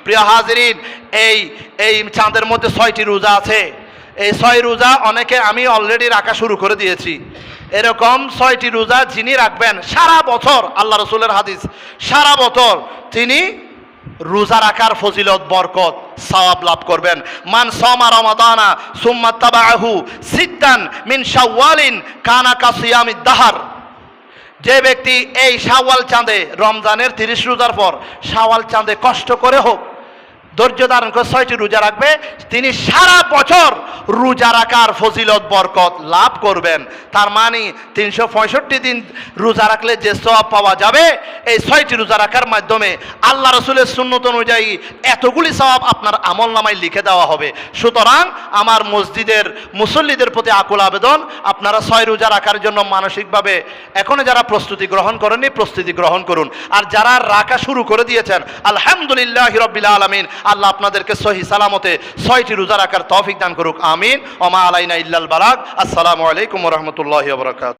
প্রিয় হাজিরিন, এই এই চাঁদের মধ্যে 6টি রোজা আছে। এই 6 রোজা অনেকে আমি অলরেডি রাখা শুরু করে দিয়েছি। এরকম 6টি রোজা যিনি রাখবেন সারা বছর, আল্লাহ রসুলের হাদিস, সারা বছর তিনি রোজা রাখার ফজিলত, বরকত, সওয়াব লাভ করবেন। মান সামা রমাদানা সুম্মা তাবাহু সিত্তান মিন শাওয়ালিন কানা কাসিয়ামিদ দাহার। যে ব্যক্তি এই শাওয়াল চাঁদে, রমজানের 30 রোজার পর শাওয়াল চাঁদে কষ্ট করে হোক ধৈর্য ধারণ করে 6টি রোজা রাখবে, তিনি সারা বছর রোজা রাখার ফজিলত, বরকত লাভ করবেন। তার মানে 365 দিন রোজা রাখলে যে সওয়াব পাওয়া যাবে, এই 6টি রোজা রাখার মাধ্যমে আল্লাহ রসুলের সুন্নত অনুযায়ী এতগুলি সওয়াব আপনার আমল নামায় লিখে দেওয়া হবে। সুতরাং আমার মসজিদের মুসল্লিদের প্রতি আকুল আবেদন, আপনারা 6 রোজা রাখার জন্য মানসিকভাবে এখনো যারা প্রস্তুতি গ্রহণ করেননি, প্রস্তুতি গ্রহণ করুন। আর যারা রাখা শুরু করে দিয়েছেন, আলহামদুলিল্লাহি রাব্বিল আলামিন, আল্লাহ আপনাদেরকে সহি সালামতে 6টি রোজা রাখার তৌফিক দান করুক। আমিন। ওয়া মা আলাইনা ইল্লাল বালাগ। আসসালামু আলাইকুম ওয়া রাহমাতুল্লাহি ওয়া বারাকাতুহু।